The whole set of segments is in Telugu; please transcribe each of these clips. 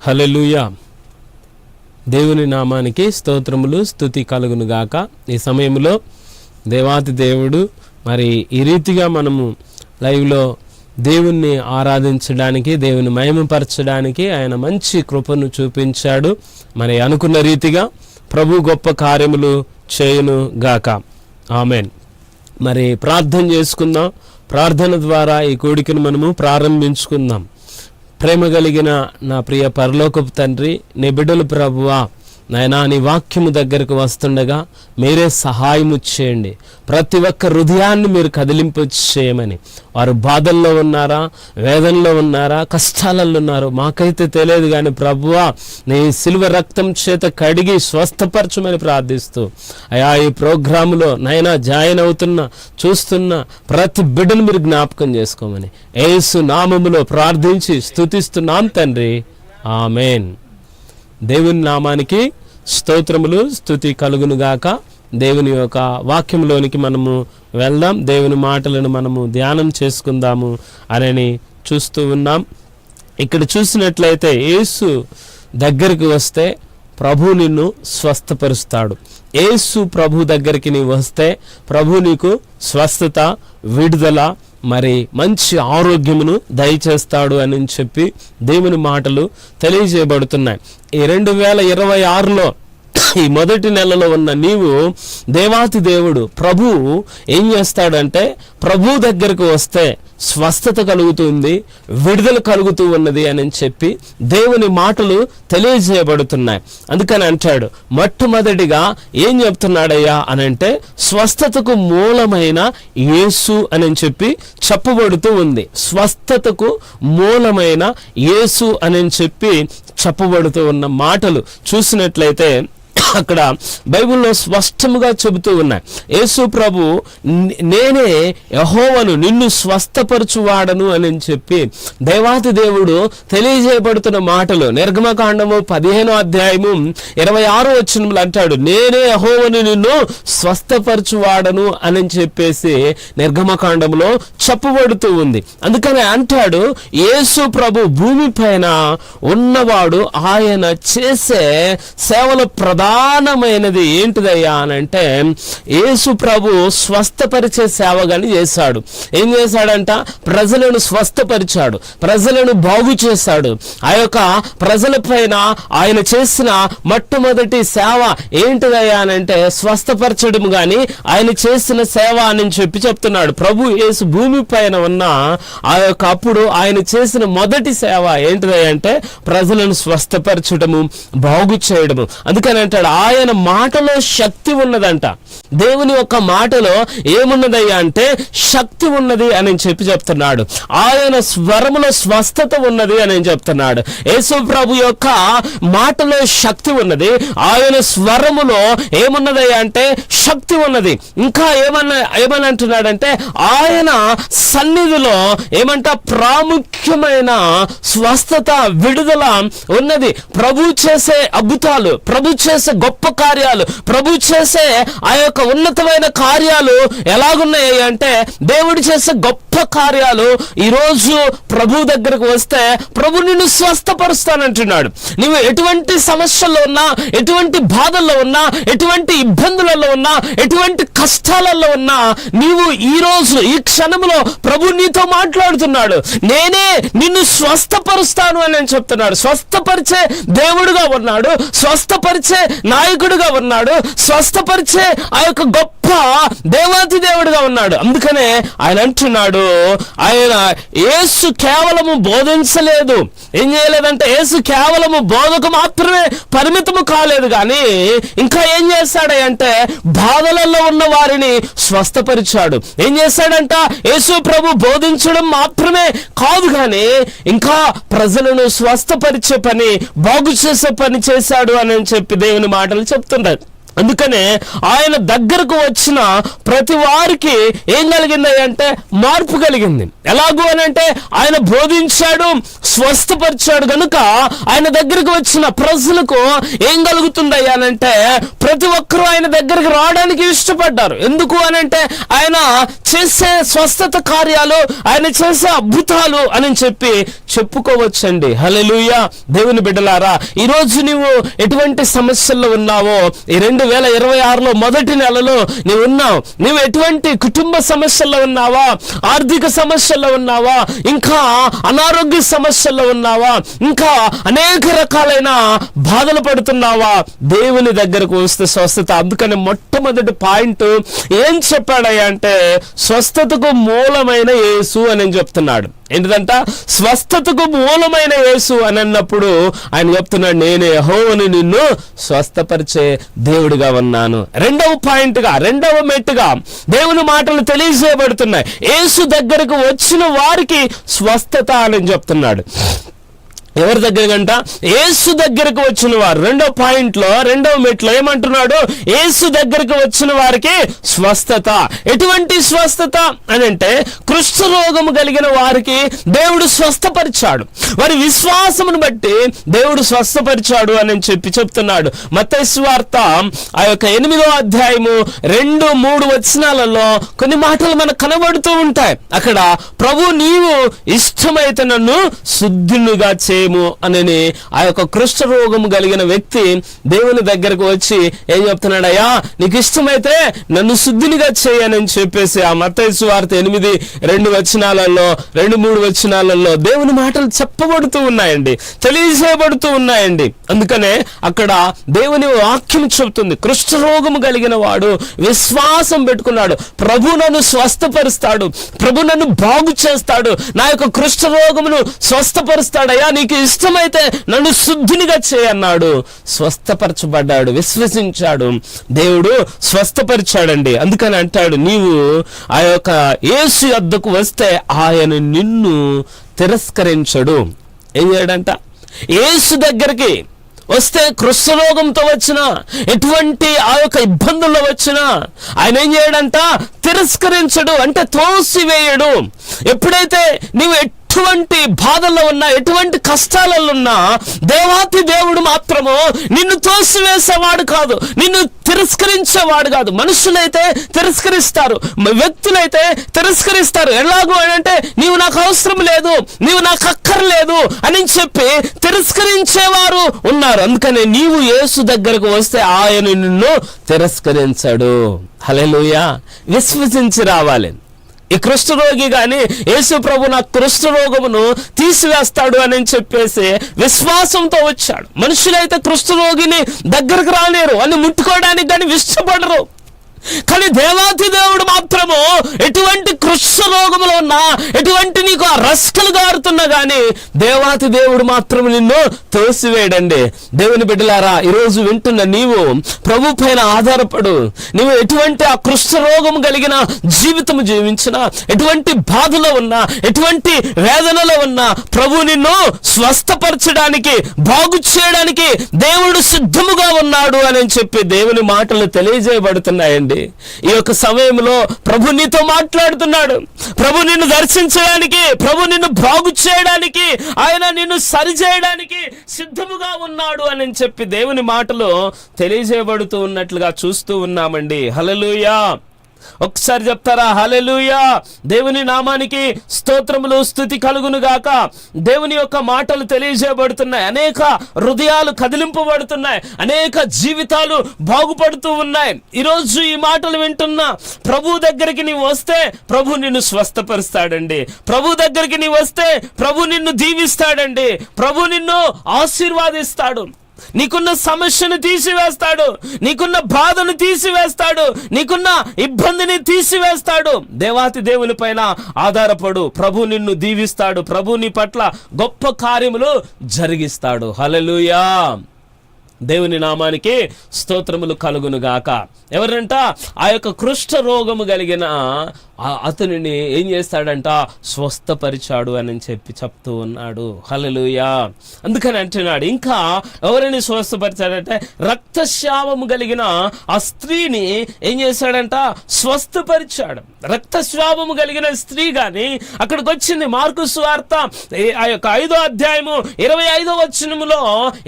హల్లెలూయా. దేవుని నామానికి స్తోత్రములు, స్తుతి కలుగును గాక. ఈ సమయంలో దేవాతి దేవుడు మరి ఈ రీతిగా మనము లైవ్లో దేవుణ్ణి ఆరాధించడానికి, దేవుని మహిమపరచడానికి ఆయన మంచి కృపను చూపించాడు. మరి అనుకున్న రీతిగా ప్రభు గొప్ప కార్యములు చేయును గాక. ఆమెన్. మరి ప్రార్థన చేసుకుందాం. ప్రార్థన ద్వారా ఈ కోడికను మనము ప్రారంభించుకుందాం. ప్రేమ కలిగిన నా ప్రియ పరలోకపు తండ్రి, నీ బిడ్డలు ప్రభువా, నాయనా నీ వాక్యము దగ్గరకు వస్తుండగా మీరే సహాయము చేయండి. ప్రతి ఒక్క హృదయాన్ని మీరు కదిలింపు చేయమని. వారు బాధల్లో ఉన్నారా, వేదనలో ఉన్నారా, కష్టాలలో ఉన్నారు, మాకైతే తెలియదు కానీ ప్రభువా నీ సిలువ రక్తం చేత కడిగి స్వస్థపరచమని ప్రార్థిస్తూ అయా ఈ ప్రోగ్రాములో నైనా జాయిన్ అవుతున్న చూస్తున్న ప్రతి బిడ్డను మీరు జ్ఞాపకం చేసుకోమని యేసు నామములో ప్రార్థించి స్తుతిస్తున్నాం తండ్రి. ఆమెన్. దేవుని నామానికి స్తోత్రములు, స్తుతి కలుగునుగాక. దేవుని యొక్క వాక్యంలోనికి మనము వెళ్దాం. దేవుని మాటలను మనము ధ్యానం చేసుకుందాము అని చూస్తూ ఉన్నాం. ఇక్కడ చూసినట్లయితే యేసు దగ్గరికి వస్తే ప్రభు నిన్ను స్వస్థపరుస్తాడు. యేసు ప్రభు దగ్గరికి నీవు వస్తే ప్రభు నీకు స్వస్థత, విడుదల, మరి మంచి ఆరోగ్యమును దయచేస్తాడు అని చెప్పి దేవుని మాటలు తెలియజేయబడుతున్నాయి. ఈ 2026లో ఈ మొదటి నెలలో ఉన్న నీవు దేవాతి దేవుడు ప్రభు ఏం చేస్తాడంటే ప్రభు దగ్గరకు వస్తే స్వస్థత కలుగుతుంది, విడుదల కలుగుతూ ఉన్నది అని చెప్పి దేవుని మాటలు తెలియజేయబడుతున్నాయి. అందుకని అంటాడు, మొట్టమొదటిగా ఏం చెప్తున్నాడయ్యా అని అంటే స్వస్థతకు మూలమైన యేసు అని చెప్పి చెప్పబడుతూ ఉంది. స్వస్థతకు మూలమైన యేసు అని చెప్పి చెప్పబడుతూ ఉన్న మాటలు చూసినట్లయితే అక్కడ బైబిల్లో స్పష్టముగా చెబుతూ ఉన్నాయి. యేసు ప్రభు నేనే యెహోవాను, నిన్ను స్వస్థపరచువాడను అని చెప్పి దేవాతి దేవుడు తెలియజేయబడుతున్న మాటలు నిర్గమకాండము 15వ అధ్యాయము 26వ వచనంలో అంటాడు, నేనే యెహోవాను నిన్ను స్వస్థపరచువాడను అని చెప్పేసి నిర్గమకాండంలో చెప్పబడుతూ ఉంది. అందుకని అంటాడు, యేసు ప్రభు భూమి పైన ఉన్నవాడు, ఆయన చేసే సేవల ప్రధానమైనది ఏంటిదయ్యా అని అంటే యేసు ప్రభు స్వస్థపరిచే సేవగాని చేశాడు. ఏం చేశాడంట? ప్రజలను స్వస్థపరిచాడు, ప్రజలను బాగు చేశాడు. ఆ యొక్క ప్రజల పైన ఆయన చేసిన మొట్టమొదటి సేవ ఏంటిదయ్యా అని అంటే స్వస్థపరచడం గాని ఆయన చేసిన సేవ అని చెప్పి చెప్తున్నాడు. ప్రభు యేసు భూమి పైన ఉన్న ఆ యొక్క అప్పుడు ఆయన చేసిన మొదటి సేవ ఏంటిదయ్యా అంటే ప్రజలను స్వస్థపరచడము, బాగు చేయడము. అందుకని అంటాడు, ఆయన మాటలో శక్తి ఉన్నదంట. దేవుని యొక్క మాటలో ఏమున్నదయ్యా అంటే శక్తి ఉన్నది అని చెప్పి చెప్తున్నాడు. ఆయన స్వరములో స్వస్థత ఉన్నది అని చెప్తున్నాడు. యేసు ప్రభు యొక్క మాటలో శక్తి ఉన్నది, ఆయన స్వరములో ఏమున్నదయ్యా అంటే శక్తి ఉన్నది. ఇంకా ఏమని అంటున్నాడంటే ఆయన సన్నిధిలో ఏమంట ప్రాముఖ్యమైన స్వస్థత, విడుదల ఉన్నది. ప్రభు చేసే అద్భుతాలు, ప్రభు చేసే గొప్ప కార్యాలు, ప్రభు చేసే ఆ యొక్క ఉన్నతమైన కార్యాలు ఎలాగున్నాయి అంటే దేవుడు చేసే గొప్ప కార్యాలు ఈరోజు ప్రభు దగ్గరకు వస్తే ప్రభు నిన్ను స్వస్థపరుస్తానంటున్నాడు. నువ్వు ఎటువంటి సమస్యల్లో ఉన్నా, ఎటువంటి బాధల్లో ఉన్నా, ఎటువంటి ఇబ్బందులలో ఉన్నా, ఎటువంటి కష్టాలలో ఉన్నా, నీవు ఈరోజు ఈ క్షణంలో ప్రభు నీతో మాట్లాడుతున్నాడు. నేనే నిన్ను స్వస్థపరుస్తాను అని చెప్తున్నాడు. స్వస్థపరిచే దేవుడుగా ఉన్నాడు, స్వస్థపరిచే నాయకుడుగా ఉన్నాడు, స్వస్థపరిచే ఆ యొక్క గొప్ప దేవాతి దేవుడుగా ఉన్నాడు. అందుకనే ఆయన అంటున్నాడు, ఆయన యేసు కేవలము బోధించలేదు. ఏం చేయలేదంటే యేసు కేవలము బోధకు మాత్రమే పరిమితము కాలేదు, కానీ ఇంకా ఏం చేశాడంటే బాధలలో ఉన్న వారిని స్వస్థపరిచాడు. ఏం చేశాడంట? యేసు ప్రభు బోధించడం మాత్రమే కాదు, కానీ ఇంకా ప్రజలను స్వస్థపరిచే పని, బాగు చేసే పని చేశాడు అని చెప్పి దేవుని మాటలు చెప్తున్నారు. అందుకనే ఆయన దగ్గరకు వచ్చిన ప్రతి వారికి ఏం కలిగింది అంటే మార్పు కలిగింది. ఎలాగూ అని అంటే ఆయన బోధించాడు, స్వస్థపరిచాడు కనుక ఆయన దగ్గరకు వచ్చిన ప్రజలకు ఏం కలుగుతుంది అనంటే ప్రతి ఒక్కరూ ఆయన దగ్గరికి రావడానికి ఇష్టపడ్డారు. ఎందుకు అని అంటే ఆయన చేసే స్వస్థత కార్యాలు, ఆయన చేసే అద్భుతాలు అని చెప్పి చెప్పుకోవచ్చండి. హల్లెలూయా. దేవుని బిడ్డలారా, ఈరోజు నీవు ఎటువంటి సమస్యల్లో ఉన్నావో, ఈ 2026లో మొదటి నెలలో నీవు ఉన్నావు. నీవు ఎటువంటి కుటుంబ సమస్యల్లో ఉన్నావా, ఆర్థిక సమస్యల్లో ఉన్నావా, ఇంకా అనారోగ్య సమస్యల్లో ఉన్నావా, ఇంకా అనేక రకాలైన బాధలు పడుతున్నావా, దేవుని దగ్గరకు వస్తే స్వస్థత. అందుకని మొట్టమొదటి పాయింట్ ఏం చెప్పాడయ్యా అంటే స్వస్థతకు మూలమైన యేసు అని చెప్తున్నాడు. ఏంటిదంట? స్వస్థతకు మూలమైన యేసు అని అన్నప్పుడు ఆయన చెప్తున్నాడు, నేనే యెహోవాను నిన్ను స్వస్థపరిచే దేవుడిగా ఉన్నాను. రెండవ పాయింట్గా, రెండవ మెట్టుగా దేవుని మాటలు తెలియజేయబడుతున్నాయి. యేసు దగ్గరకు వచ్చిన వారికి స్వస్థత అని చెప్తున్నాడు. ఎవరి దగ్గరకంట? యేసు దగ్గరకు వచ్చిన వారు. రెండో పాయింట్లో, రెండవ మెట్లో ఏమంటున్నాడు? యేసు దగ్గరకు వచ్చిన వారికి స్వస్థత. ఎటువంటి స్వస్థత అని అంటే కుష్ఠరోగము కలిగిన వారికి దేవుడు స్వస్థపరిచాడు. వారి విశ్వాసమును బట్టి దేవుడు స్వస్థపరిచాడు అని చెప్తున్నాడు. మత్తయి సువార్త ఆ యొక్క 8వ అధ్యాయము 2-3 వచనాలలో కొన్ని మాటలు మనకు కనబడుతూ ఉంటాయి. అక్కడ ప్రభు నీవు ఇష్టమైతే నన్ను శుద్ధునిగా చేయము అని ఆ యొక్క కుష్ఠరోగము కలిగిన వ్యక్తి దేవుని దగ్గరకు వచ్చి ఏం చెప్తున్నాడు? అయ్యా నీకు ఇష్టమైతే నన్ను శుద్ధినిగా చేయని చెప్పేసి ఆ మత్తయి సువార్త 8-2 వచనాలలో 2-3 వచనాలలో దేవుని మాటలు చెప్పబడుతూ ఉన్నాయండి, తెలియజేయబడుతూ ఉన్నాయండి. అందుకనే అక్కడ దేవుని వాక్యం చెబుతుంది, కుష్ఠరోగము కలిగిన వాడు విశ్వాసం పెట్టుకున్నాడు, ప్రభు నన్ను స్వస్థపరుస్తాడు, ప్రభు నన్ను బాగు చేస్తాడు, నా యొక్క కుష్ఠరోగమును స్వస్థపరుస్తాడయ్యా, నీకు ఇష్టమైతే నన్ను శుద్ధినిగా చేయన్నాడు. స్వస్థపరచబడ్డాడు, విశ్వసించాడు, దేవుడు స్వస్థపరిచాడండి. అందుకని అంటాడు, నీవు ఆ యొక్క యేసు యొద్దకు వస్తే ఆయన నిన్ను తిరస్కరించడు. ఏం చేయడంట? యేసు దగ్గరికి వస్తే కుష్ఠరోగంతో వచ్చిన, ఎటువంటి ఆ యొక్క ఇబ్బందుల్లో వచ్చినా ఆయన ఏం చేయడంట? తిరస్కరించడు, అంటే తోసివేయడు. ఎప్పుడైతే నీవు ఎటువంటి బాధల్లో ఉన్నా, ఎటువంటి కష్టాలలో ఉన్నా దేవాతి దేవుడు మాత్రము నిన్ను తోసివేసేవాడు కాదు, నిన్ను తిరస్కరించేవాడు కాదు. మనుషులైతే తిరస్కరిస్తారు, వ్యక్తులైతే తిరస్కరిస్తారు. ఎలాగూ అంటే నీవు నాకు అవసరం లేదు, నీవు నాకు అక్కర్లేదు అని చెప్పి తిరస్కరించేవారు ఉన్నారు. అందుకనే నీవు యేసు దగ్గరకు వస్తే ఆయన నిన్ను తిరస్కరించాడు. హల్లెలూయా. విశ్వసించి రావాలి. ఈ కుష్ఠరోగి గాని యేసు ప్రభు నా కుష్ఠరోగమును తీసివేస్తాడు అని చెప్పేసి విశ్వాసంతో వచ్చాడు. మనుషులైతే కుష్ఠరోగిని దగ్గరకు రాలేరు, అని ముట్టుకోవడానికి కానీ ఇష్టపడరు. కానీ దేవాతి దేవుడు మాత్రము ఎటువంటి కుష్ఠరోగములో ఉన్నా, ఎటువంటి నీకు ఆ రస్కలు గారుతున్నా గానీ దేవాతి దేవుడు మాత్రం నిన్ను తోసివేయడండి. దేవుని బిడ్డలారా, ఈరోజు వింటున్న నీవు ప్రభు పైన ఆధారపడు. నీవు ఎటువంటి ఆ కుష్ఠరోగం కలిగిన జీవితం జీవించినా, ఎటువంటి బాధలో ఉన్నా, ఎటువంటి వేదనలో ఉన్నా ప్రభు నిన్ను స్వస్థపరచడానికి, బాగు చేయడానికి దేవుడు సిద్ధముగా ఉన్నాడు అని చెప్పి దేవుని మాటలు తెలియజేయబడుతున్నాయండి. ఈ యొక్క సమయంలో ప్రభు నీతో మాట్లాడుతున్నాడు. ప్రభు నిన్ను దర్శించడానికి, ప్రభు నిన్ను బాగు చేయడానికి, ఆయన నిన్ను సరిచేయడానికి సిద్ధముగా ఉన్నాడు అని చెప్పి దేవుని మాటలు తెలియజేయబడుతూ ఉన్నట్లుగా చూస్తూ ఉన్నామండి. హల్లెలూయా. ఒకసారి చెప్తారా? హల్లెలూయా. దేవుని నామానికి స్తోత్రములు, స్తుతి కలుగును గాక. దేవుని యొక్క మాటలు తెలియజేయబడుతున్నాయి, అనేక హృదయాలు కదిలింపబడుతున్నాయి, అనేక జీవితాలు బాగుపడుతూ ఉన్నాయి. ఈరోజు ఈ మాటలు వింటున్నా ప్రభు దగ్గరికి నీవు వస్తే ప్రభు నిన్ను స్వస్థపరుస్తాడండి. ప్రభు దగ్గరికి నీవు వస్తే ప్రభు నిన్ను దీవిస్తాడండి. ప్రభు నిన్ను ఆశీర్వాదిస్తాడు. నీకున్న సమస్యను తీసివేస్తాడు, నీకున్న బాధను తీసివేస్తాడు, నీకున్న ఇబ్బందిని తీసివేస్తాడు. దేవాతి దేవుని పైన ఆధారపడు, ప్రభు నిన్ను దీవిస్తాడు, ప్రభు నీ పట్ల గొప్ప కార్యములు జరిగిస్తాడు. హల్లెలూయా. దేవుని నామానికి స్తోత్రములు కలుగునుగాక. ఎవరంట? ఆ యొక్క కుష్ఠ రోగము కలిగిన అతనిని ఏం చేస్తాడంట? స్వస్థపరిచాడు అని చెప్తూ ఉన్నాడు. హల్లెలూయా. అందుకని అంటున్నాడు, ఇంకా ఎవరిని స్వస్థపరిచాడంటే రక్తస్రావము కలిగిన ఆ స్త్రీని ఏం చేశాడంట? స్వస్థపరిచాడు. రక్తస్రావము కలిగిన స్త్రీ గాని అక్కడికి వచ్చింది. మార్కు సువార్త ఆ యొక్క 5వ అధ్యాయము 25వ వచనములో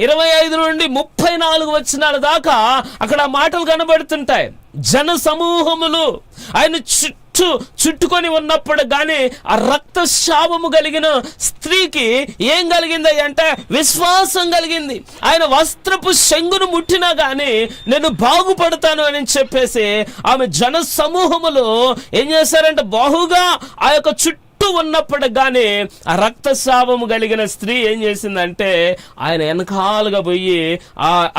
25 నుండి 34 వచనాల దాకా అక్కడ మాటలు కనబడుతుంటాయి. జన సమూహములు ఆయన చుట్టుకొని ఉన్నప్పుడు గాని ఆ రక్తస్రావము కలిగిన స్త్రీకి ఏం కలిగింది అంటే విశ్వాసం కలిగింది. ఆయన వస్త్రపు శంగును ముట్టినా గాని నేను బాగుపడతాను అని చెప్పేసి ఆమె జన సమూహములు ఏం చేశారంటే బహుగా ఆ యొక్క చుట్టూ ఉన్నప్పుడు గాని ఆ రక్తస్రావము కలిగిన స్త్రీ ఏం చేసిందంటే ఆయన వెనకాలుగా పోయి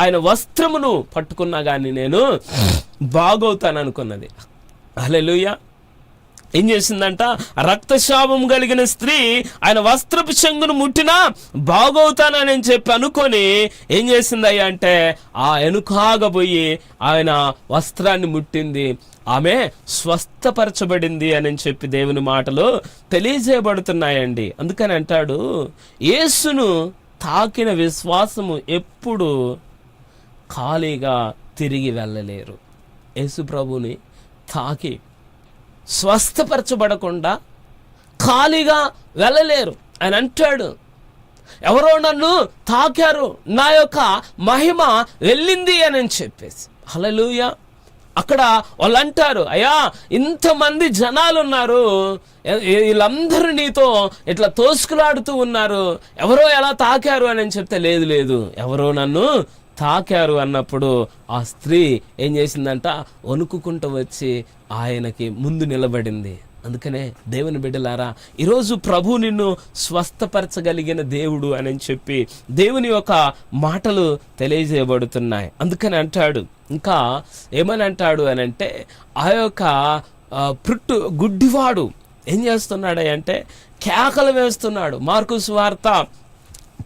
ఆయన వస్త్రమును పట్టుకున్నా గాని నేను బాగవుతాను అనుకున్నది. హల్లెలూయా. ఏం చేసిందంట? రక్తస్రావం కలిగిన స్త్రీ ఆయన వస్త్రపు చెంగును ముట్టినా బాగవుతానని చెప్పి అనుకొని ఏం చేసిందయ్యా అంటే ఆ వెనుకాగా పోయి ఆయన వస్త్రాన్ని ముట్టింది. ఆమె స్వస్థపరచబడింది అని చెప్పి దేవుని మాటలు తెలియజేయబడుతున్నాయండి. అందుకని అంటాడు, యేసును తాకిన విశ్వాసము ఎప్పుడు ఖాళీగా తిరిగి వెళ్ళలేరు. యేసు ప్రభుని తాకి స్వస్థపరచబడకుండా ఖాళీగా వెళ్ళలేరు. ఆయన అంటాడు, ఎవరో నన్ను తాకారు, నా యొక్క మహిమ వెళ్ళింది అని చెప్పేసి. హల్లెలూయా. అక్కడ వాళ్ళు అంటారు, అయ్యా ఇంతమంది జనాలు ఉన్నారు, వీళ్ళందరూ నీతో ఇట్లా తోసుకులాడుతూ ఉన్నారు, ఎవరో ఎలా తాకారు అని చెప్తే లేదు ఎవరో నన్ను తాకారు అన్నప్పుడు ఆ స్త్రీ ఏం చేసిందంట? వణుకుకుంటూ వచ్చి ఆయనకి ముందు నిలబడింది. అందుకనే దేవుని బిడ్డలారా, ఈరోజు ప్రభు నిన్ను స్వస్థపరచగలిగిన దేవుడు అని చెప్పి దేవుని యొక్క మాటలు తెలియజేయబడుతున్నాయి. అందుకని అంటాడు, ఇంకా ఏమని అంటాడు అని అంటే ఆ యొక్క గుడ్డివాడు ఏం చేస్తున్నాడు అంటే కేకలు వేస్తున్నాడు. మార్కు సువార్త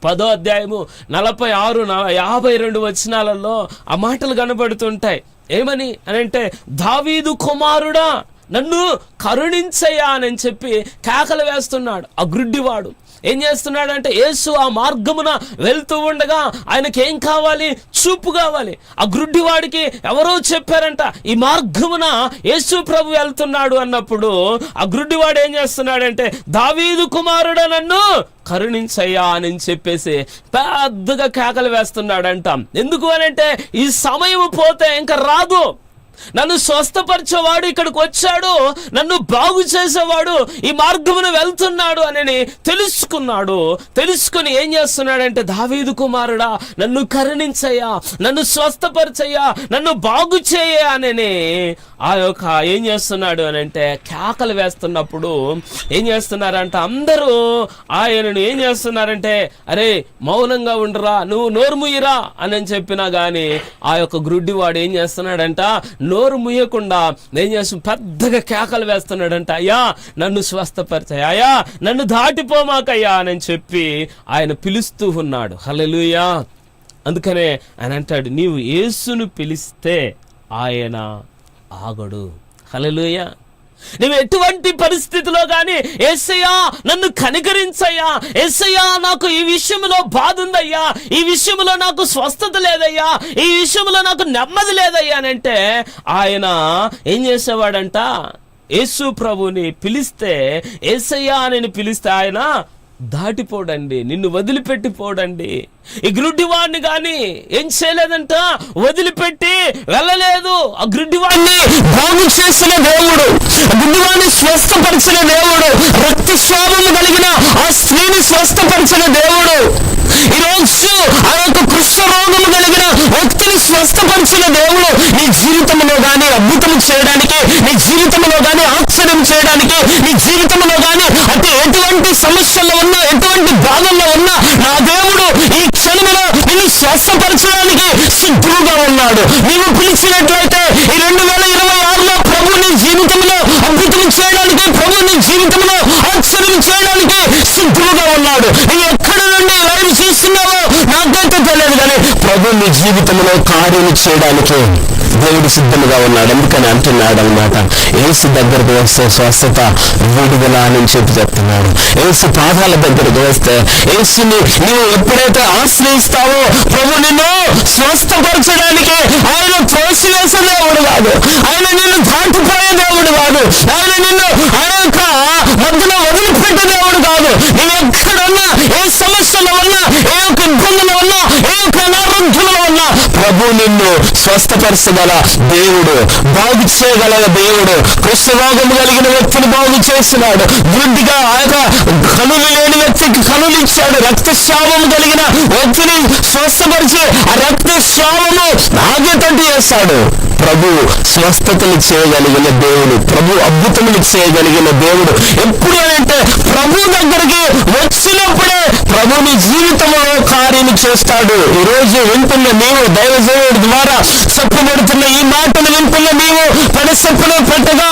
10వ అధ్యాయము 46, 52 వచనాలలో ఆ మాటలు కనబడుతుంటాయి. ఏమని అని అంటే దావీదు కుమారుడా నన్ను కరుణించయ్యా అని చెప్పి కేకలు వేస్తున్నాడు. ఆ గుడ్డివాడు ఏం చేస్తున్నాడంటే యేసు ఆ మార్గమున వెళ్తూ ఉండగా ఆయనకి ఏం కావాలి? చూపు కావాలి. ఆ గుడ్డివాడికి ఎవరో చెప్పారంట ఈ మార్గమున యేసు ప్రభు వెళ్తున్నాడు అన్నప్పుడు ఆ గుడ్డివాడు ఏం చేస్తున్నాడంటే దావీదు కుమారుడా నన్ను కరుణించయ్యా అని చెప్పేసి పెద్దగా కేకలు వేస్తున్నాడంట. ఎందుకు అనంటే ఈ సమయం పోతే ఇంకా రాదు. నన్ను స్వస్థపరిచేవాడు ఇక్కడికి వచ్చాడు, నన్ను బాగు చేసేవాడు ఈ మార్గమున వెళ్తున్నాడు అని తెలుసుకున్నాడు. తెలుసుకుని ఏం చేస్తున్నాడంటే దావీదు కుమారుడా నన్ను కరుణించయ్యా, నన్ను స్వస్థపరిచయ్యా, నన్ను బాగు చేయ అని ఆ యొక్క ఏం చేస్తున్నాడు అని అంటే కేకలు వేస్తున్నప్పుడు ఏం చేస్తున్నారంట అందరూ ఆయనను ఏం చేస్తున్నారంటే అరే మౌనంగా ఉండరా, నువ్వు నోరు ముయ్యరా అని చెప్పినా గాని ఆ యొక్క గ్రుడ్డివాడు ఏం చేస్తున్నాడంట నోరు ముయ్యకుండా ఏం చేస్తు పెద్దగా కేకలు వేస్తున్నాడంట, అయ్యా నన్ను స్వస్థపరిచాయి, అయ్యా నన్ను దాటిపోమాకయ్యా అని చెప్పి ఆయన పిలుస్తూ ఉన్నాడు. హల్లెలూయా. అందుకనే ఆయన అంటాడు నీవు యేసును పిలిస్తే ఆయన ఆగడు. హల్లెలూయా. నువ్వు ఎటువంటి పరిస్థితిలో కానీ యేసయ్యా నన్ను కనికరించయ్యా, యేసయ్యా నాకు ఈ విషయంలో బాధ ఉందయ్యా, ఈ విషయంలో నాకు స్వస్థత లేదయ్యా, ఈ విషయంలో నాకు నెమ్మది లేదయ్యా అని అంటే ఆయన ఏం చేసేవాడంట యేసు ప్రభుని పిలిస్తే యేసయ్యా అని పిలిస్తే ఆయన దాటిపోడండి, నిన్ను వదిలిపెట్టిపోడండి. ఈ గ్రుడ్డివాడిని గాని ఏం చేయలేదంట, వదిలిపెట్టి వెళ్ళలేదు. ఆ గ్రుడ్డివాడిని బాగు చేసిన దేవుడు, గ్రుడ్డివాడిని స్వస్థపరిచిన దేవుడు, రక్తస్రావము కలిగిన ఆ స్త్రీని స్వస్థపరిచిన దేవుడు, ఈరోజు ఆ యొక్క కుష్ఠరోగము కలిగిన వ్యక్తిని స్వస్థపరిచిన దేవుడు నీ జీవితంలో గాని అద్భుతం చేయడానికి, నీ జీవితంలో గాని ఆశ్చర్యం చేయడానికి, నీ జీవితంలో గాని అంటే ఎటువంటి సమస్యల్లో ఉన్నా, ఎటువంటి బాధల్లో ఉన్నా నా దేవుడు ఈ క్షణంలో నిన్ను స్వస్థపరచడానికి సిద్ధంగా ఉన్నాడు. నీవు పిలిచినట్లయితే ఈ 2026లో ప్రభు నీ జీవితంలో అద్భుతం చేయడానికి, ప్రభు నీ జీవితంలో ఆశ్చర్యం చేయడానికి సిద్ధంగా ఉన్నాడు. నువ్వు ఎక్కడ నుండి లైవ్ చూస్తున్నావో నాకైతే తెలియదు కానీ ప్రభు నీ జీవితంలో కార్యాలు చేయడానికి దేవుడు సిద్ధంగా ఉన్నాడు. అందుకని అంటున్నాడు అనమాట, యేసు దగ్గరకు వస్తే స్వస్థత, విడుదల అని చెప్పి చెప్తున్నాడు. యేసు పాదాల దగ్గరకు వస్తే, యేసుని నీవు ఎప్పుడైతే ఆశ్రయిస్తావో ప్రభు నిన్ను స్వస్థపరచడానికి ఆయన త్రోసివేసే దేవుడు కాదు, ఆయన నిన్ను దాటిపోయే దేవుడు కాదు, ఆయన నిన్ను ఆయన యొక్క మధ్యలో వదిలిపెట్టే దేవుడు కాదు. నువ్వు ఎక్కడున్నా, ఏ సమస్యలో ఉన్నా, ఏ యొక్క ఇబ్బందులు ఉన్నా, ఏ యొక్క అనారోగ్యంలో ఉన్నా ప్రభు నిన్ను స్వస్థపరచగల దేవుడు, బాగు చేయగల దేవుడు. కుష్ఠరోగము కలిగిన వ్యక్తిని బాగు చేస్తున్నాడు, గుడ్డిగా ఆయన కనులు లేని వ్యక్తికి కనులు ఇచ్చాడు, రక్తస్రావము కలిగిన వ్యక్తిని స్వస్థపరిచి ఆ రక్తస్రావము ఆగేటట్టు చేస్తాడు. ప్రభు స్వస్థతలు చేయగలిగిన దేవుడు, ప్రభు అద్భుతములు చేయగలిగిన దేవుడు. ఎప్పుడు అంటే ప్రభు దగ్గరికి వచ్చినప్పుడే ప్రభు నీ జీవితంలో కార్యాలు చేస్తాడు. ఈరోజు వింటున్న నీవు, దైవజనుడి ద్వారా చెప్పబడుతున్న ఈ మాటలు వింటున్న నీవు పడసప్పులో పెట్టగా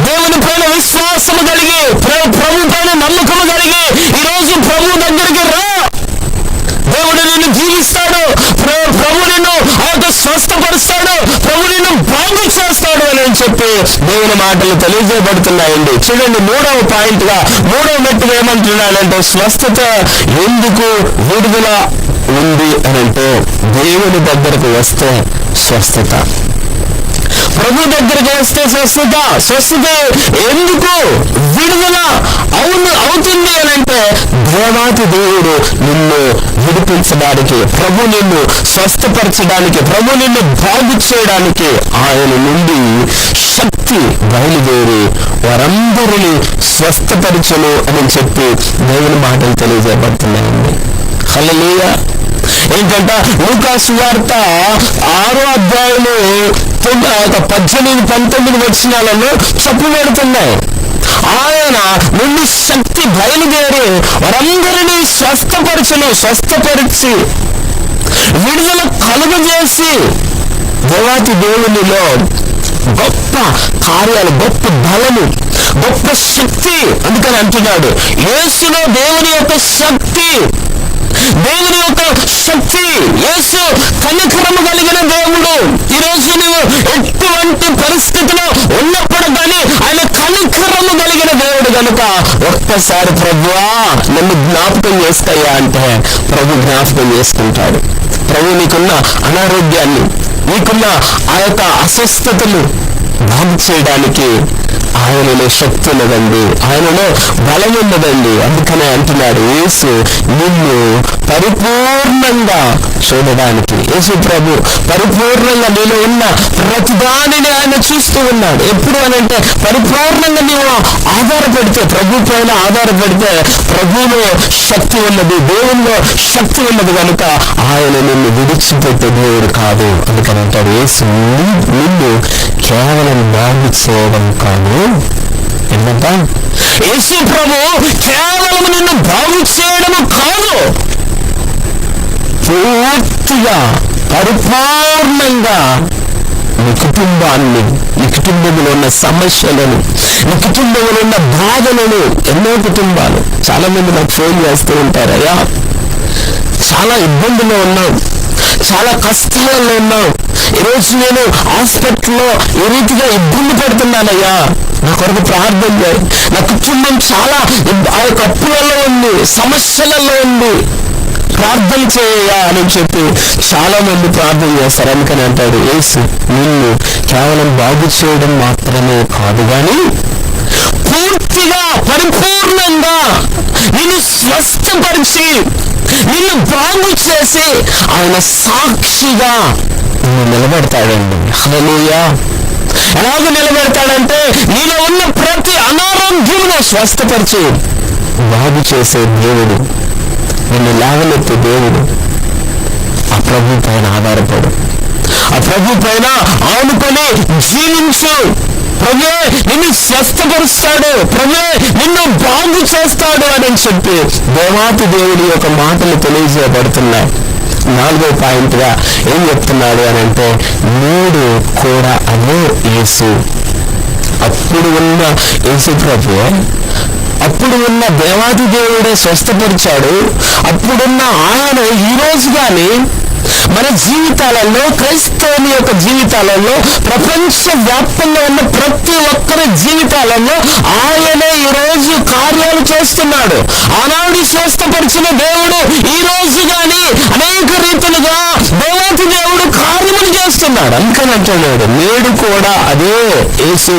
దేవుని పైన విశ్వాసము కలిగి, ప్రభు పైన నమ్మకము కలిగి ఈరోజు ప్రభు దగ్గరికి రా. దేవుడు నిన్ను జీవిస్తాడు, ప్రభు నిన్ను ఆయన స్వస్థపరుస్తాడు, ప్రభు నిన్ను బాగు చేస్తాడు అని చెప్పి దేవుని మాటలు తెలియజేయబడుతున్నాయండి. చూడండి, మూడవ పాయింట్ గా, మూడవ మెట్టుగా ఏమంటున్నాడంటే, స్వస్థత ఎందుకు విడుదల ఉంది అని అంటే, దేవుని దగ్గరకు వస్తే స్వస్థత, ప్రభు దగ్గరికి వస్తే స్వస్థత. స్వస్థత ఎందుకు విడుదల అవుతుంది అని అంటే, దేవాతి దేవుడు నిన్ను విడిపించడానికి, ప్రభు నిన్ను స్వస్థపరచడానికి, ప్రభు నిన్ను బాగు చేయడానికి ఆయన నుండి శక్తి బయలుదేరి వారందరినీ స్వస్థపరచును అని చెప్పి దేవుని మాటలు తెలియజేయబడుతున్నాయండి. హల్లెలూయా. ఏంటంటే లూకా సువార్త 6వ అధ్యాయము 18-19 వచనాలలో చెప్పబడుతున్నాయి. ఆయన నుండి శక్తి బయలుదేరి వారందరినీ స్వస్థపరిచి విడుదల కలుగజేసి దేవాతి దేవునిలో గొప్ప కార్యాలు, గొప్ప బలము, గొప్ప శక్తి. అందుకని అంటున్నాడు, యేసులో దేవుని యొక్క శక్తి, దేవుని యొక్క శక్తి. యేసు కనికరము కలిగిన దేవుడు. ఈరోజు నువ్వు ఎటువంటి పరిస్థితిలో ఉన్నప్పుడు కానీ ఆయన కనికరము కలిగిన దేవుడు కనుక ఒక్కసారి ప్రభువా నన్ను జ్ఞాపకం చేస్తాయా అంటే ప్రభు జ్ఞాపకం చేసుకుంటాడు. ప్రభు నీకున్న అనారోగ్యాన్ని, నీకున్న ఆ యొక్క అస్వస్థతలు బాగు చేయడానికి ఆయనలో శక్తి ఉన్నదండి, ఆయనలో బలం ఉన్నదండి. అందుకనే అంటున్నాడు, యేసు నిన్ను పరిపూర్ణంగా చూడడానికి. యేసు ప్రభు పరిపూర్ణంగా నీలో ఉన్న ప్రతిదానిని ఆయన చూస్తూ ఉన్నాడు. ఎప్పుడు అనంటే పరిపూర్ణంగా నీవు ఆధారపడితే, ప్రభు పైన ఆధారపడితే ప్రభువులో శక్తి ఉన్నది, దేవుల్లో శక్తి ఉన్నది కనుక ఆయన నిన్ను విడిచిపెట్టే దేవుడు కాదు. అందుకని అంటాడు, యేసు నిన్ను కేవలం బాగు చేయడం కాదు. ఏంటంట, యేసు ప్రభు కేవలం నిన్ను బాగు చేయడము కాదు, పూర్తిగా పరిపూర్ణంగా నీ కుటుంబాన్ని, నీ కుటుంబంలో ఉన్న సమస్యలను, నీ కుటుంబంలో ఉన్న బాధలను. ఎన్నో కుటుంబాలు చాలా మంది నాకు ఫోన్ చేస్తూ ఉంటారు, అయ్యా చాలా ఇబ్బందుల్లో ఉన్నాం, చాలా కష్టాలలో ఉన్నాం, ఈరోజు నేను హాస్పిటల్లో ఏ రీతిగా ఇబ్బంది పడుతున్నానయ్యా, నా కొరకు ప్రార్థన చేయి, నా కుటుంబం చాలా ఆ యొక్క అప్పులలో ఉంది, సమస్యలలో ఉంది, ప్రార్థన చేయా అని చెప్పి చాలా మంది ప్రార్థన చేస్తారు. అందుకని అంటాడు, యేసు నిన్ను కేవలం బాగు చేయడం మాత్రమే కాదు కానీ పూర్తిగా పరిపూర్ణంగా నిన్ను స్వస్థపరిచి నిన్ను బాగు చేసి ఆయన సాక్షిగా నిన్ను నిలబెడతాడండి. హల్లెలూయా. ఎలాగ నిలబెడతాడంటే, నీలో ఉన్న ప్రతి అనారోగ్యమును స్వస్థపరిచి బాగు చేసే దేవుడు, నిన్ను లేవనెత్తే దేవుడు. ఆ ప్రభు పైన ఆధారపడు, ఆ ప్రభు పైన ఆనుకొని జీవించు. ప్రభువే నిన్ను స్వస్థపరుస్తాడు, ప్రభువే నిన్ను బాగు చేస్తాడు అని చెప్పి దేవాతి దేవుడి యొక్క మాటలు తెలియజేయబడుతున్నాయి. 4వ పాయింట్ గా ఏం చెప్తున్నాడు అని అంటే, నేడు కూడా అదే యేసు. అప్పుడు ఉన్న యేసు ప్రభువే అప్పుడు ఉన్న దేవాది దేవుడే స్వస్థపరిచాడు. అప్పుడున్న ఆయన ఈ రోజు కానీ మన జీవితాలలో, క్రైస్తవుని యొక్క జీవితాలలో, ప్రపంచ వ్యాప్తంగా ఉన్న ప్రతి ఒక్కరి జీవితాలలో ఆయనే ఈరోజు కార్యాలు చేస్తున్నాడు. ఆనాడు స్వస్థపరిచిన దేవుడు ఈ రోజు కానీ అనేక రీతులుగా దేవాతి దేవుడు కార్యములు చేస్తున్నాడు. అందుకని అంటున్నాడు, నేడు కూడా అదే యేసు.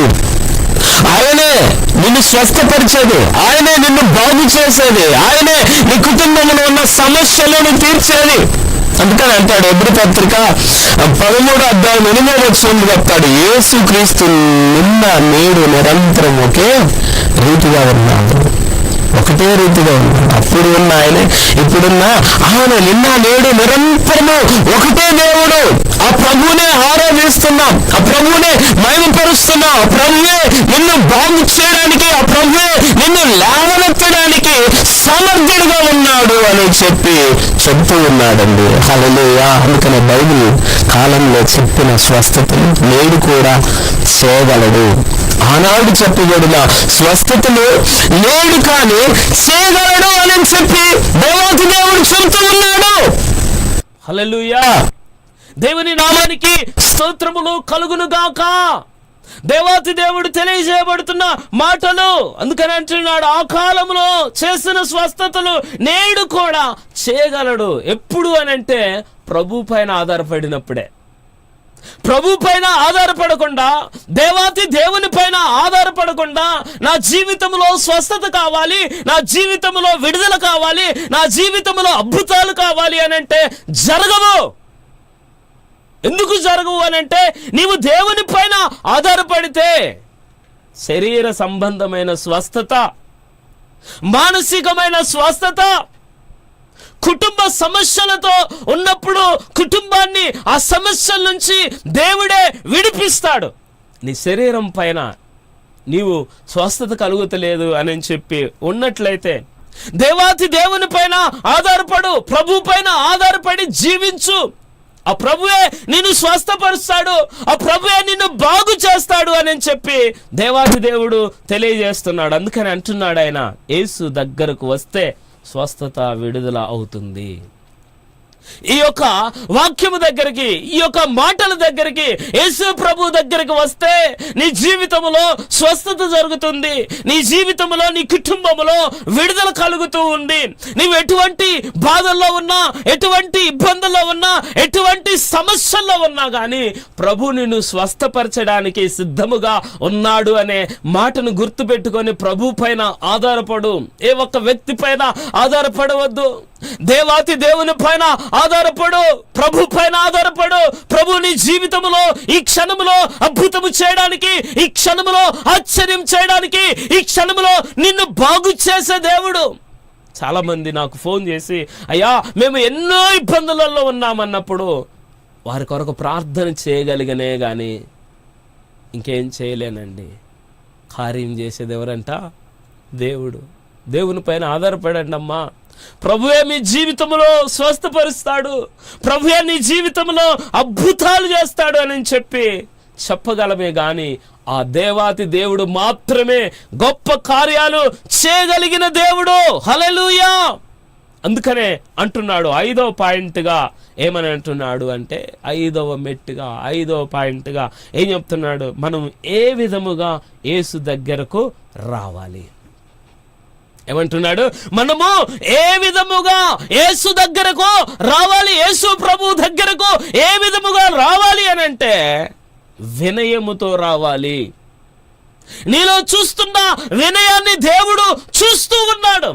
ఆయనే నిన్ను స్వస్థపరిచేది, ఆయనే నిన్ను బాగు చేసేది, ఆయనే నీ కుటుంబంలో ఉన్న సమస్యలను తీర్చేది. అందుకని అంటాడు హెబ్రీ పత్రిక 13:8 చెప్తాడు, యేసు క్రీస్తు నిన్న నేడు నిరంతరం ఒకే రీతిగా ఉన్నాడు. ఒకటే రీతిగా ఉన్నాడు. అప్పుడు ఉన్న ఆయనే, ఇప్పుడున్న ఆయన, నిన్న నేడు నిరంతరము ఒకటే దేవుడు. ఆ ప్రభువునే ఆరాధిస్తున్నాం, ఆ ప్రభువునే మహిమపరుస్తున్నాం. ఆ ప్రభువే నిన్ను బాగు చేయడానికి, ఆ ప్రభువే నిన్ను లేవనెత్తడానికి సమర్థుడుగా ఉన్నాడు అని చెప్తూ ఉన్నాడండి. హల్లెలూయా. అందుకనే బైబిల్ కాలంలో చెప్పిన స్వస్థతను నేడు కూడా చేయగలడు. ఆనాడు చెప్పబడిన స్వస్థతను నేడు కానీ చేయగలడు అని చెప్పి దేవాతి దేవుడు చెబుతూ ఉన్నాడు. హల్లెలూయా. దేవుని నామానికి స్తోత్రములు కలుగును గాక. దేవాతి దేవుడు తెలియజేయబడుతున్న మాటలు. అందుకని అంటున్నాడు, ఆ కాలంలో చేసిన స్వస్థతలు నేడు కూడా చేయగలడు. ఎప్పుడు అని అంటే ప్రభు పైన ఆధారపడినప్పుడే. ప్రభు పైన ఆధారపడకుండా, దేవాతి దేవుని పైన ఆధారపడకుండా, నా జీవితంలో స్వస్థత కావాలి, నా జీవితంలో విడుదల కావాలి, నా జీవితంలో అద్భుతాలు కావాలి అని అంటే జరగవు. ఎందుకు జరగవు అని అంటే, నీవు దేవుని పైన ఆధారపడితే శరీర సంబంధమైన స్వస్థత, మానసికమైన స్వస్థత, కుటుంబ సమస్యలతో ఉన్నప్పుడు కుటుంబాన్ని ఆ సమస్యల నుంచి దేవుడే విడిపిస్తాడు. నీ శరీరం పైన నీవు స్వస్థత కలుగుతలేదు అని చెప్పి ఉన్నట్లయితే దేవాతి దేవుని పైన ఆధారపడు, ప్రభు పైన ఆధారపడి జీవించు. ఆ ప్రభువే నిన్ను స్వస్థపరుస్తాడు, ఆ ప్రభువే నిన్ను బాగు చేస్తాడు అని చెప్పి దేవాతి దేవుడు తెలియజేస్తున్నాడు. అందుకని అంటున్నాడు ఆయన, యేసు దగ్గరకు వస్తే స్వస్థత, విడుదల అవుతుంది. ఈ యొక్క వాక్యము దగ్గరికి, ఈ యొక్క మాటల దగ్గరికి, యేసు ప్రభు దగ్గరికి వస్తే నీ జీవితంలో స్వస్థత జరుగుతుంది. నీ జీవితంలో, నీ కుటుంబంలో విడుదల కలుగుతూ ఉంది. నీవు ఎటువంటి బాధల్లో ఉన్నా, ఎటువంటి ఇబ్బందుల్లో ఉన్నా, ఎటువంటి సమస్యల్లో ఉన్నా కానీ ప్రభు నిన్ను స్వస్థపరచడానికి సిద్ధముగా ఉన్నాడు అనే మాటను గుర్తుపెట్టుకొని ప్రభు పైన ఆధారపడు. ఏ ఒక్క వ్యక్తి పైన ఆధారపడవద్దు. దేవాతి దేవుని పైన ఆధారపడు, ప్రభు పైన ఆధారపడు. ప్రభు నీ జీవితంలో ఈ క్షణంలో అద్భుతము చేయడానికి, ఈ క్షణంలో ఆశ్చర్యం చేయడానికి, ఈ క్షణంలో నిన్ను బాగు చేసే దేవుడు. చాలా మంది నాకు ఫోన్ చేసి, అయ్యా మేము ఎన్నో ఇబ్బందులలో ఉన్నామన్నప్పుడు వారి కొరకు ప్రార్థన చేయగలిగనే కానీ ఇంకేం చేయలేనండి. కార్యం చేసేది ఎవరంట? దేవుడు. దేవుని పైన ఆధారపడండి అమ్మా. ప్రభువే మీ జీవితంలో స్వస్థపరుస్తాడు, ప్రభువే నీ జీవితంలో అద్భుతాలు చేస్తాడు అని చెప్పి చెప్పగలమే గాని ఆ దేవాతి దేవుడు మాత్రమే గొప్ప కార్యాలు చేయగలిగిన దేవుడు. హల్లెలూయా. అందుకనే అంటున్నాడు 5వ పాయింట్గా ఏమని అంటున్నాడు అంటే, 5వ మెట్టుగా, 5వ పాయింట్గా ఏం చెప్తున్నాడు? మనం ఏ విధముగా యేసు దగ్గరకు రావాలి. ఏమంటున్నాడు? మనము ఏ విధముగా యేసు దగ్గరకు రావాలి, యేసు ప్రభు దగ్గరకు ఏ విధముగా రావాలి అని అంటే వినయముతో రావాలి. నీలో చూస్తున్న వినయాన్ని దేవుడు చూస్తూ ఉన్నాడు.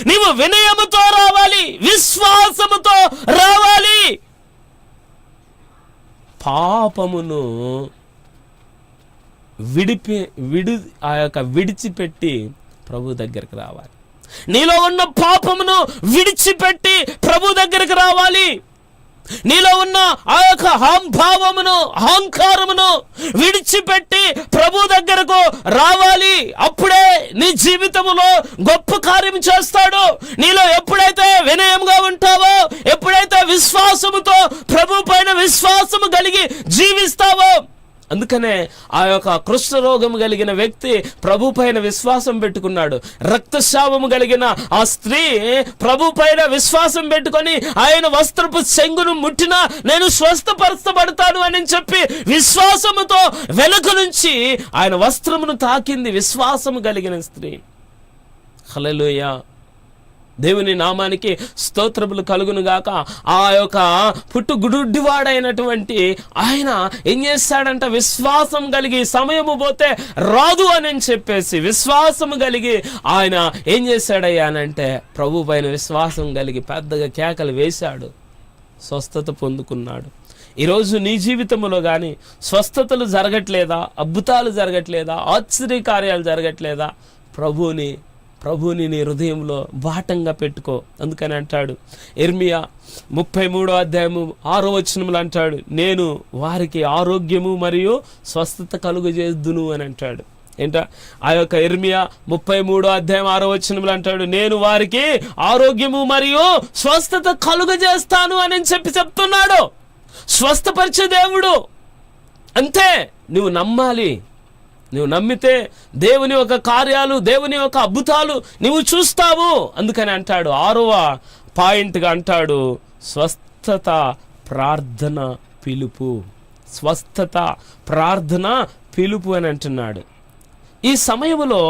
నీవు వినయముతో రావాలి, విశ్వాసముతో రావాలి. పాపమును విడిచిపెట్టి ప్రభు దగ్గరికి రావాలి. నీలో ఉన్న పాపమును విడిచిపెట్టి ప్రభు దగ్గరికి రావాలి. నీలో ఉన్న ఆ యొక్క అహంభావమును, అహంకారమును విడిచిపెట్టి ప్రభు దగ్గరకు రావాలి. అప్పుడే నీ జీవితంలో గొప్ప కార్యం చేస్తాడు. నీలో ఎప్పుడైతే వినయంగా ఉంటావో, ఎప్పుడైతే విశ్వాసముతో ప్రభు పైన విశ్వాసము కలిగి జీవిస్తావో, అందుకనే ఆ యొక్క కుష్ఠరోగం కలిగిన వ్యక్తి ప్రభు పైన విశ్వాసం పెట్టుకున్నాడు. రక్తస్రావము కలిగిన ఆ స్త్రీ ప్రభు పైన విశ్వాసం పెట్టుకొని ఆయన వస్త్రపు చెంగును ముట్టినా నేను స్వస్థపరచబడతాను అని చెప్పి విశ్వాసముతో వెనుక నుంచి ఆయన వస్త్రమును తాకింది విశ్వాసము కలిగిన స్త్రీ. హల్లెలూయా, దేవుని నామానికి స్తోత్రములు కలుగును గాక. ఆ యొక్క పుట్టుగుడ్డివాడైనటువంటి ఆయన ఏం చేస్తాడంట, విశ్వాసం కలిగి సమయము పోతే రాదు అని చెప్పేసి విశ్వాసము కలిగి ఆయన ఏం చేశాడయ్యా అనంటే ప్రభు పైన విశ్వాసం కలిగి పెద్దగా కేకలు వేశాడు, స్వస్థత పొందుకున్నాడు. ఈరోజు నీ జీవితంలో కానీ స్వస్థతలు జరగట్లేదా, అద్భుతాలు జరగట్లేదా, ఆశ్చర్యకార్యాలు జరగట్లేదా? ప్రభువుని నీ హృదయంలో బాటంగా పెట్టుకో. అందుకని అంటాడు ఇర్మియా 33:6 అంటాడు, నేను వారికి ఆరోగ్యము మరియు స్వస్థత కలుగజేద్దును అని అంటాడు. ఏంట ఆ యొక్క ఇర్మియా 33:6 అంటాడు, నేను వారికి ఆరోగ్యము మరియు స్వస్థత కలుగజేస్తాను అని చెప్తున్నాడు. స్వస్థపరిచే దేవుడు. అంతే, నువ్వు నమ్మాలి. నువ్వు నమ్మితే దేవుని యొక్క కార్యాలు, దేవుని యొక్క అద్భుతాలు నువ్వు చూస్తావు. అందుకని అంటాడు 6వ పాయింట్గా అంటాడు, స్వస్థత ప్రార్థన పిలుపు. స్వస్థత ప్రార్థన పిలుపు అని అంటున్నాడు. ఈ సమయంలో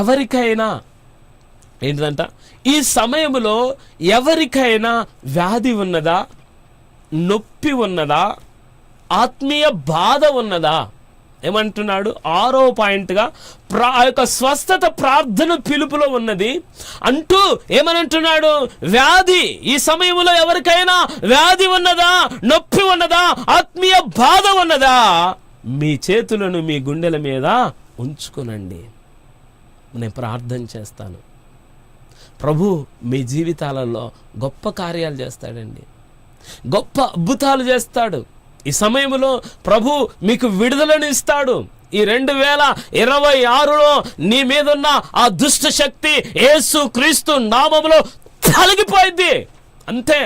ఎవరికైనా ఏంటంట, ఈ సమయంలో ఎవరికైనా వ్యాధి ఉన్నదా, నొప్పి ఉన్నదా, ఆత్మీయ బాధ ఉన్నదా? ఏమంటున్నాడు 6వ పాయింట్గా ఆ యొక్క స్వస్థత ప్రార్థన పిలుపులో ఉన్నది అంటూ ఏమనంటున్నాడు, వ్యాధి. ఈ సమయంలో ఎవరికైనా వ్యాధి ఉన్నదా, నొప్పి ఉన్నదా, ఆత్మీయ బాధ ఉన్నదా, మీ చేతులను మీ గుండెల మీద ఉంచుకునండి, నేను ప్రార్థన చేస్తాను. ప్రభు మీ జీవితాలలో గొప్ప కార్యాలు చేస్తాడండి, గొప్ప అద్భుతాలు చేస్తాడు. ఈ సమయంలో ప్రభు మీకు విడుదలను ఇస్తాడు. ఈ 2026లో నీ మీదున్న ఆ దుష్ట శక్తి యేసు క్రీస్తు నామములో తొలగిపోయింది. అంతే,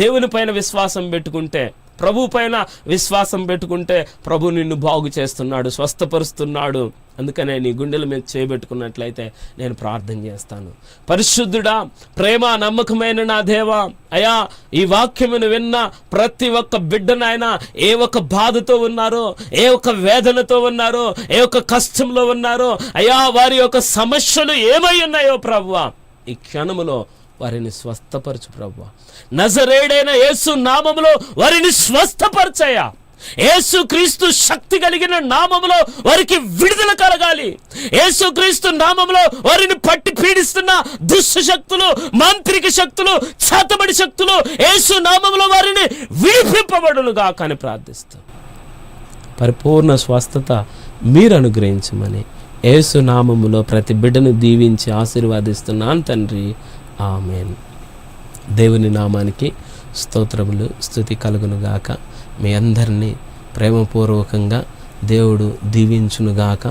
దేవుని పైన విశ్వాసం పెట్టుకుంటే, ప్రభు పైన విశ్వాసం పెట్టుకుంటే ప్రభు నిన్ను బాగు చేస్తున్నాడు, స్వస్థపరుస్తున్నాడు. అందుకనే నీ గుండెల మీద చేయబెట్టుకున్నట్లయితే నేను ప్రార్థన చేస్తాను. పరిశుద్ధుడా, ప్రేమ నమ్మకమైన నా దేవా, అయా ఈ వాక్యమును విన్న ప్రతి ఒక్క బిడ్డనైనా ఏ ఒక్క బాధతో ఉన్నారో, ఏ ఒక్క వేదనతో ఉన్నారో, ఏ ఒక్క కష్టంలో ఉన్నారో, అయా వారి యొక్క సమస్యలు ఏమై ఉన్నాయో ప్రభువా, ఈ క్షణములో వారిని స్వస్థపరచు ప్రభువా. నజరేయుడైన యేసు నామములో వారిని స్వస్థపరచయ్యా. యేసు క్రీస్తు శక్తి కలిగిన నామములో వారికి విడుదల కలగాలి. యేసు క్రీస్తు నామములో వారిని పట్టి పీడిస్తున్న దుష్ట శక్తులు, మాంత్రిక శక్తులు, చేతబడి శక్తులు యేసు నామములో వారిని విడిపింపబడునుగా కానీ ప్రార్థిస్తాం. పరిపూర్ణ స్వస్థత మీరు అనుగ్రహించమని యేసు నామములో ప్రతి బిడ్డను దీవించి ఆశీర్వాదిస్తున్నాను తండ్రి, ఆమేన్. దేవుని నామానికి స్తోత్రములు, స్తుతి కలుగునుగాక. మీ అందరినీ ప్రేమపూర్వకంగా దేవుడు దీవించునుగాక.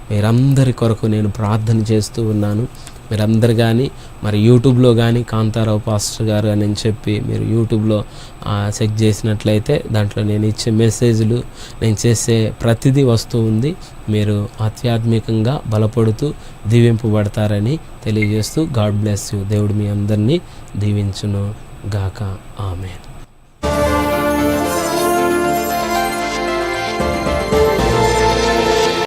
మీరందరి కొరకు నేను ప్రార్థన చేస్తూ ఉన్నాను. మీరందరు కానీ మరి యూట్యూబ్లో కానీ కాంతారావు పాస్టర్ గారు అని చెప్పి మీరు యూట్యూబ్లో చెక్ చేసినట్లయితే దాంట్లో నేను ఇచ్చే మెసేజ్లు, నేను చేసే ప్రతిదీ వస్తూ ఉంది. మీరు ఆధ్యాత్మికంగా బలపడుతూ దీవింపబడతారని తెలియజేస్తూ గాడ్ బ్లెస్ యూ. దేవుడు మీ అందరినీ దీవించును గాక. ఆమేన్.